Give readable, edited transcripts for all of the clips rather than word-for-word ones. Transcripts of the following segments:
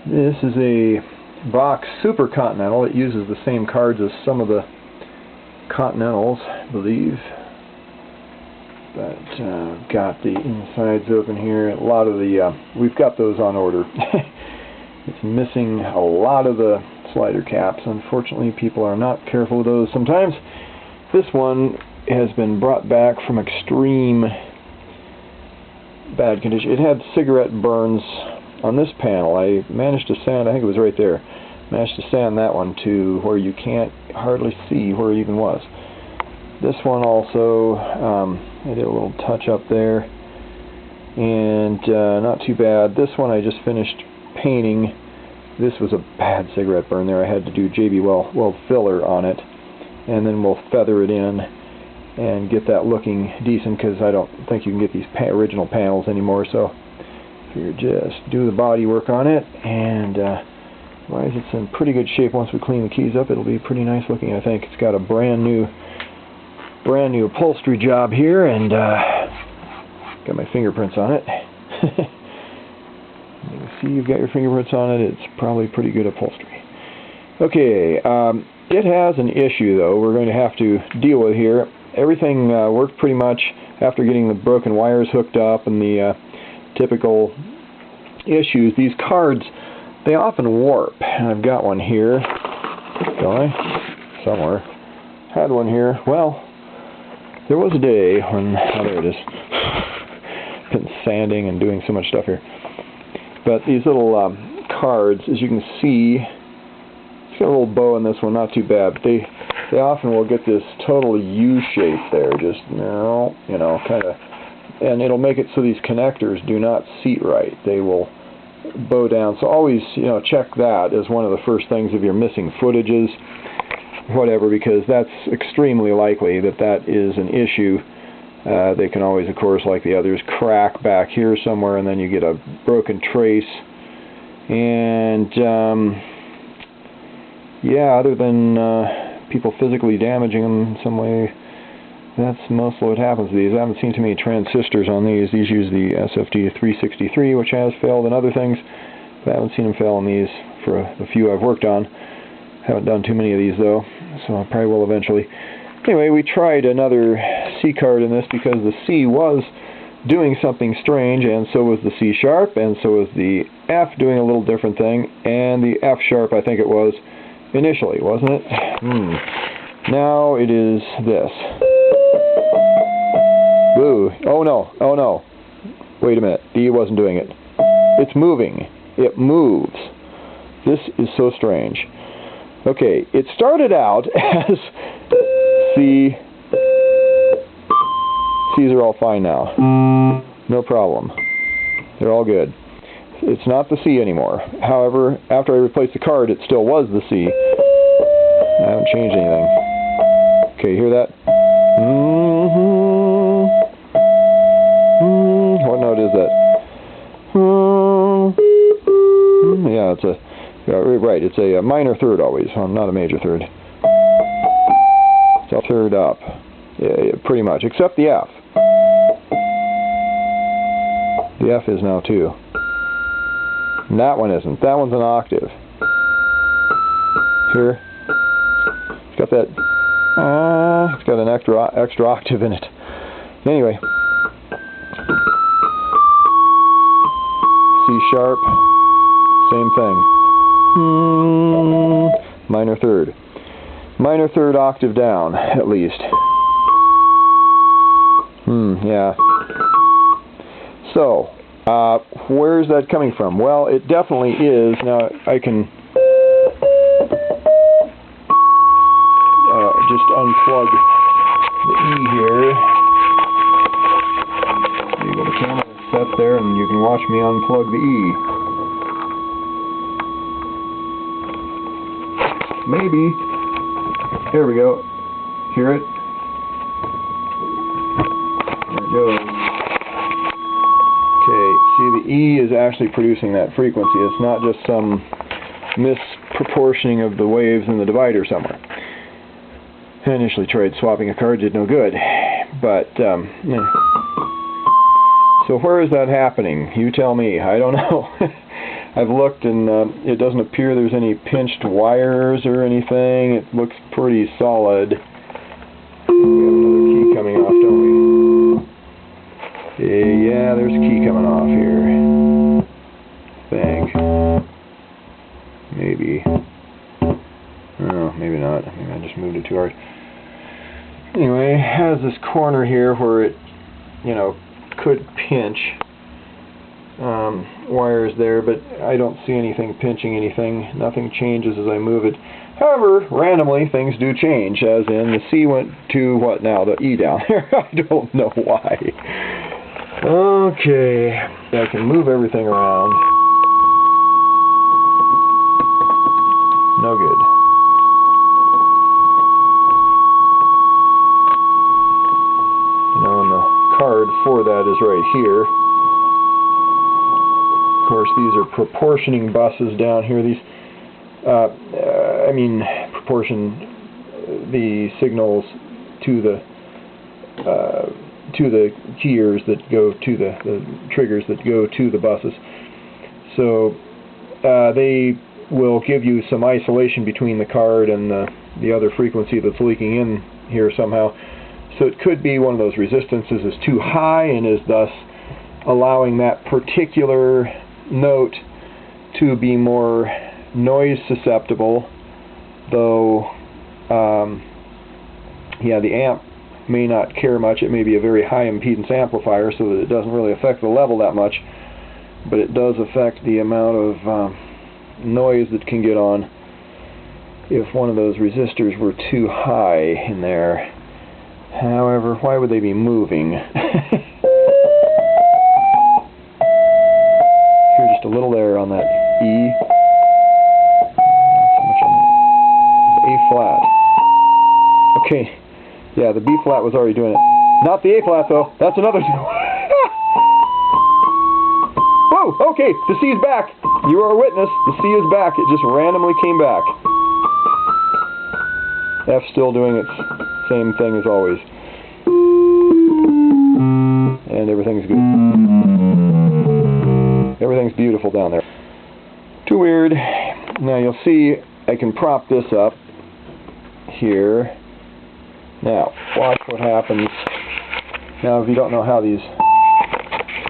This is a Vox Super Continental. It uses the same cards as some of the Continentals, I believe. But got the insides open here. A lot of the we've got those on order. It's missing a lot of the slider caps. Unfortunately, people are not careful with those sometimes. This one has been brought back from extreme bad condition. It had cigarette burns on this panel. I managed to sand, I think it was right there, managed to sand that one to where you can't hardly see where it even was. This one also, I did a little touch up there, and not too bad. This one I just finished painting. This was a bad cigarette burn there. I had to do JB Weld filler on it, and then we'll feather it in and get that looking decent, because I don't think you can get these original panels anymore. So you just do the body work on it, and otherwise it's in pretty good shape. Once we clean the keys up, it'll be pretty nice looking. I think it's got a brand new upholstery job here, and got my fingerprints on it. You can see you've got your fingerprints on it. It's probably pretty good upholstery. Okay, it has an issue though we're going to have to deal with here. Everything worked pretty much after getting the broken wires hooked up and the typical issues. These cards, they often warp, and I've got one here. Don't I? Somewhere. Had one here. Well, there was a day when, oh, there it is. Been sanding and doing so much stuff here. But these little cards, as you can see, it's got a little bow in this one, not too bad. But they often will get this total U shape there, just kind of, and it'll make it so these connectors do not seat right. They will bow down. So always, check that as one of the first things if you're missing footages, whatever, because that's extremely likely that is an issue. They can always, of course, like the others, crack back here somewhere, and then you get a broken trace. And yeah, other than people physically damaging them in some way, that's mostly what happens to these. I haven't seen too many transistors on these. These use the SFD 363, which has failed in other things, but I haven't seen them fail on these for a few I've worked on. Haven't done too many of these though, so I probably will eventually. Anyway, we tried another C card in this because the C was doing something strange, and so was the C sharp, and so was the F doing a little different thing, and the F sharp, I think it was initially, wasn't it? Now it is this. Boo. Oh no, oh no. Wait a minute, D wasn't doing it. It's moving. It moves. This is so strange. Okay, it started out as C. C's are all fine now. No problem. They're all good. It's not the C anymore. However, after I replaced the card, it still was the C. I haven't changed anything. Okay, hear that? What note is that? Yeah, it's a... right, it's a minor third always, not a major third. It's a third up, yeah, pretty much, except the F. The F is now too. And that one isn't. That one's an octave. Here, it's got that. It's got an extra octave in it. Anyway, C sharp, same thing. Minor third. Minor third octave down, at least. Yeah. So, where's that coming from? Well, it definitely is. Now, I can just unplug the E here. You got the camera set there, and you can watch me unplug the E. Maybe. Here we go. Hear it? There it goes. Okay, see, the E is actually producing that frequency. It's not just some misproportioning of the waves in the divider somewhere. I initially tried swapping a card, did no good. But, so where is that happening? You tell me. I don't know. I've looked and it doesn't appear there's any pinched wires or anything. It looks pretty solid. We have another key coming off, don't we? Yeah, there's a key coming off here. I think. Maybe. Oh, maybe not. Maybe I just moved it too hard. Anyway, it has this corner here where it, you know, could pinch wires there, but I don't see anything pinching anything. Nothing changes as I move it. However, randomly things do change, as in the C went to what now? The E down there. I don't know why. Okay, I can move everything around. No good. You know, and the card for that is right here. Of course, these are proportioning buses down here. These, proportion the signals to the keyers that go to the triggers that go to the buses. So they will give you some isolation between the card and the other frequency that's leaking in here somehow. So it could be one of those resistances is too high and is thus allowing that particular note to be more noise susceptible, though yeah, the amp may not care much. It may be a very high impedance amplifier, so that it doesn't really affect the level that much, but it does affect the amount of noise that can get on if one of those resistors were too high in there. However, why would they be moving? Here's just a little there on that E. Not so much on the A flat. Okay, yeah, the B flat was already doing it. Not the A flat though. That's another. Whoa! Okay, the C is back. You are a witness. The C is back. It just randomly came back. F still doing its same thing as always. And everything's good. Everything's beautiful down there. Too weird. Now you'll see I can prop this up here. Now, watch what happens. Now, if you don't know how these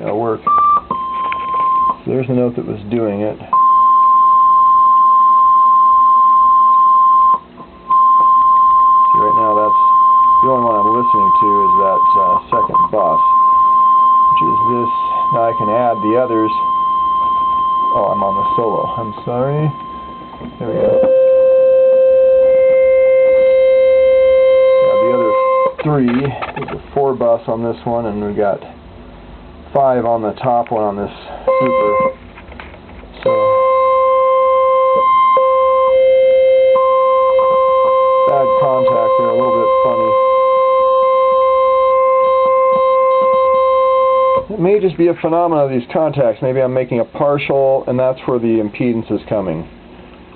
work, so there's the note that was doing it. Right now, that's the only one I'm listening to is that second bus, which is this. Now I can add the others. Oh, I'm on the solo. I'm sorry. There we go. Three. There's a 4 bus on this one, and we got 5 on the top one on this Super. So bad contact there, a little bit funny. It may just be a phenomenon of these contacts. Maybe I'm making a partial, and that's where the impedance is coming.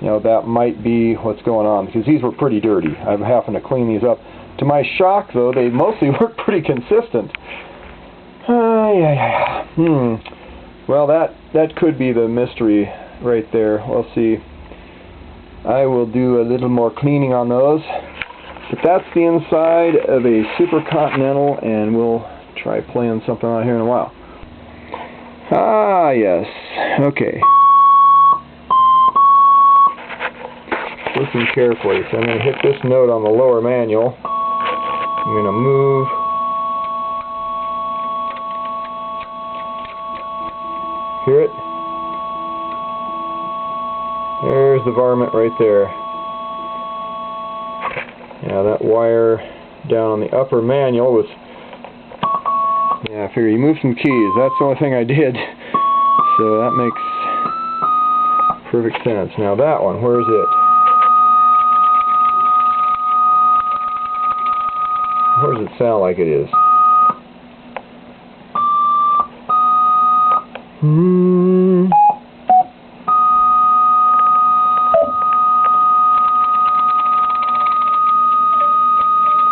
You know, that might be what's going on, because these were pretty dirty. I'm having to clean these up. To my shock, though, they mostly work pretty consistent. Well, that could be the mystery right there. We'll see. I will do a little more cleaning on those. But that's the inside of a Super Continental, and we'll try playing something on here in a while. Ah, yes. Okay. Listen carefully. So I'm going to hit this note on the lower manual. I'm going to move. Hear it? There's the varmint right there. Yeah, that wire down on the upper manual was... Yeah, I figure you moved some keys. That's the only thing I did. So that makes perfect sense. Now that one, where is it? Where does it sound like it is?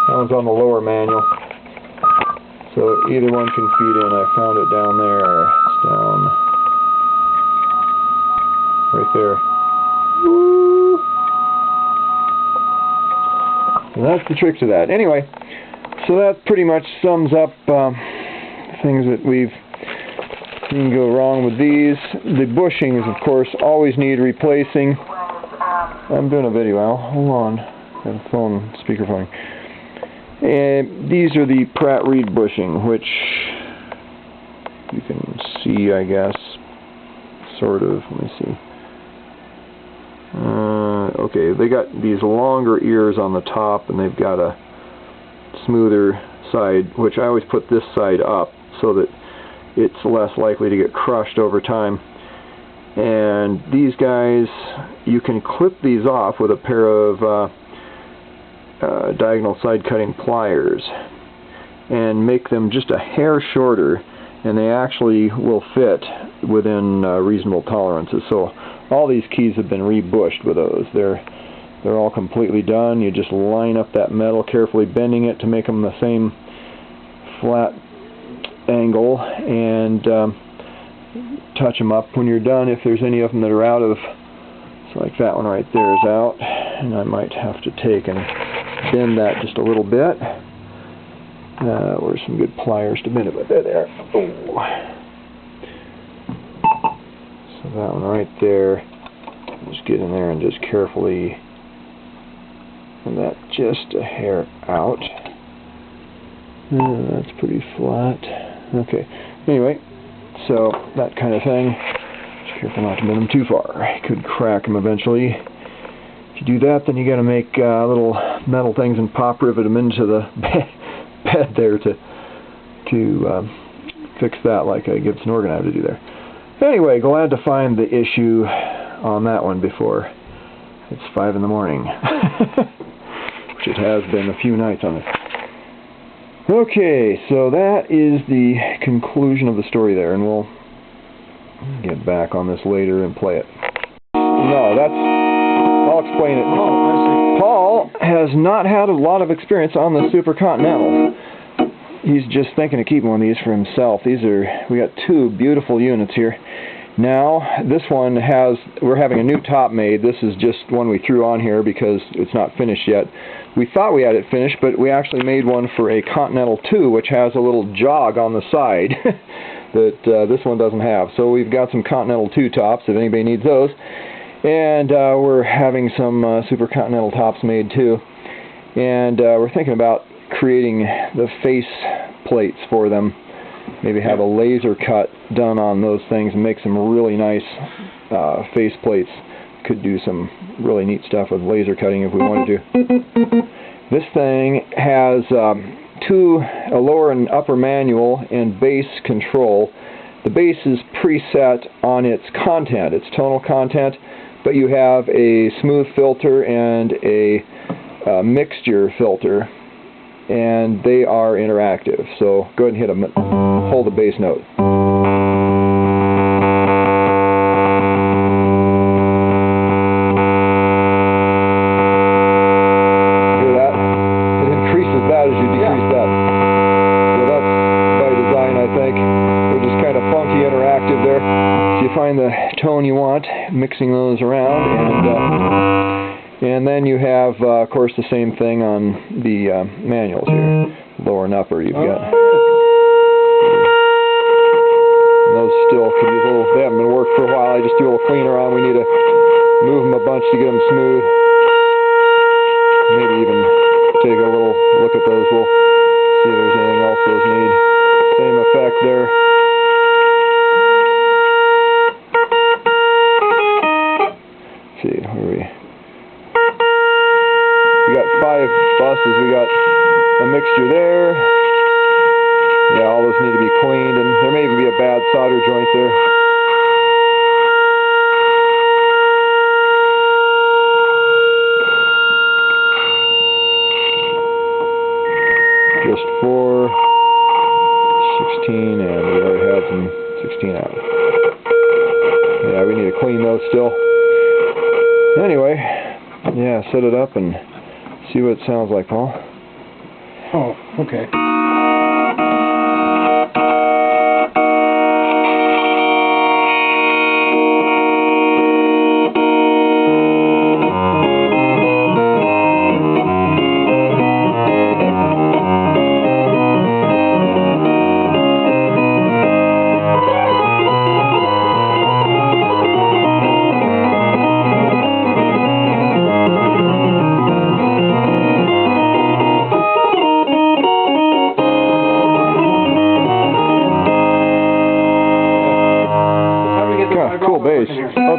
That one's on the lower manual. So either one can feed in. I found it down there. It's down there. Woo! And that's the trick to that. Anyway, so that pretty much sums up things that we've seen go wrong with these. The bushings, of course, always need replacing. I'm doing a video, Al. Hold on. Got a phone, speakerphone. And these are the Pratt Reed bushing, which you can see, I guess, sort of. Let me see. Okay, they got these longer ears on the top, and they've got a smoother side, which I always put this side up so that it's less likely to get crushed over time. And these guys, you can clip these off with a pair of diagonal side cutting pliers and make them just a hair shorter, and they actually will fit within reasonable tolerances. So all these keys have been rebushed with those. They're all completely done. You just line up that metal, carefully bending it to make them the same flat angle, and touch them up when you're done. If there's any of them that are out of, so like that one right there is out, and I might have to take and bend that just a little bit. Where's some good pliers to bend it with? There. Oh. So that one right there, just get in there and just carefully, and that just a hair out. That's pretty flat. Okay. Anyway, so that kind of thing. Just careful not to bend them too far. You could crack them eventually. If you do that, then you got to make little metal things and pop rivet them into the bed there to fix that, like a Gibson organ I have to do there. Anyway, glad to find the issue on that one before it's 5 in the morning, which it has been a few nights on it. Okay, so that is the conclusion of the story there, and we'll get back on this later and play it. No, I'll explain it. Oh, I see. Paul has not had a lot of experience on the Super Continental. He's just thinking of keeping one of these for himself. We got two beautiful units here. Now, this one we're having a new top made. This is just one we threw on here because it's not finished yet. We thought we had it finished, but we actually made one for a Continental 2, which has a little jog on the side that this one doesn't have. So we've got some Continental 2 tops, if anybody needs those. And we're having some Super Continental tops made too. And we're thinking about creating the face plates for them. Maybe have a laser cut done on those things and make some really nice face plates. Could do some really neat stuff with laser cutting if we wanted to. This thing has a lower and upper manual and bass control. The bass is preset on its content, its tonal content, but you have a smooth filter and a mixture filter, and they are interactive. So go ahead and hit them. Hold the bass note. Hear that? It increases that as you decrease that. So that's by design, I think. They're just kind of funky interactive there. So you find the tone you want, mixing those around, and then you have, of course, the same thing on the manuals here. Lower and upper, you've got. And those still could use a little, they haven't been worked for a while. I just do a little cleaner on. We need to move them a bunch to get them smooth. Maybe even take a little look at those. We'll see if there's anything else those need. Same effect there. Let's see, where are we? We got 5 buses. We got a mixture there. Yeah, all those need to be cleaned, and there may even be a bad solder joint there. Just 4, 16, and we already had some 16 out. Yeah, we need to clean those still. Anyway, yeah, set it up and see what it sounds like, Paul. Oh, okay.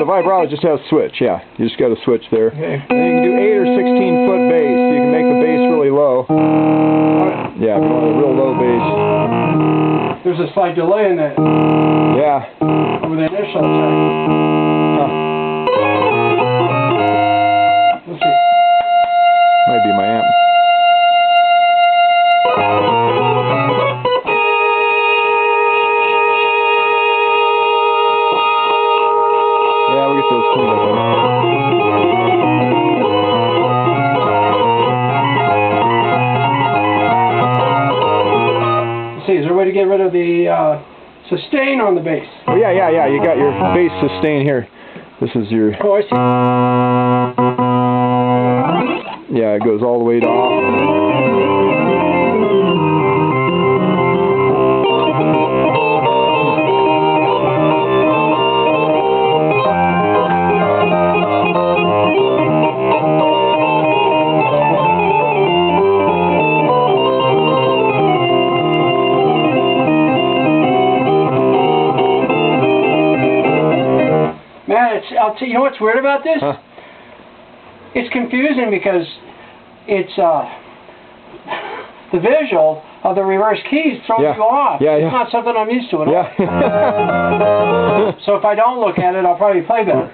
the vibrato just has a switch, yeah. You just got a switch there. Okay. And you can do 8 or 16 foot bass. You can make the bass really low. Yeah, if you want a real low bass. There's a slight delay in that Yeah. over the initial attack. Huh. Let's see. Might be my amp. Yeah, we'll get those cleaned up. Let's see, is there a way to get rid of the sustain on the bass? Oh, yeah. You got your bass sustain here. This is your... Oh, I see. Yeah, it goes all the way to off. Man, I'll tell you what's weird about this? Huh? It's confusing because it's the visual of the reverse keys throws Yeah. you off. Yeah. It's not something I'm used to at all. Yeah. So if I don't look at it, I'll probably play better.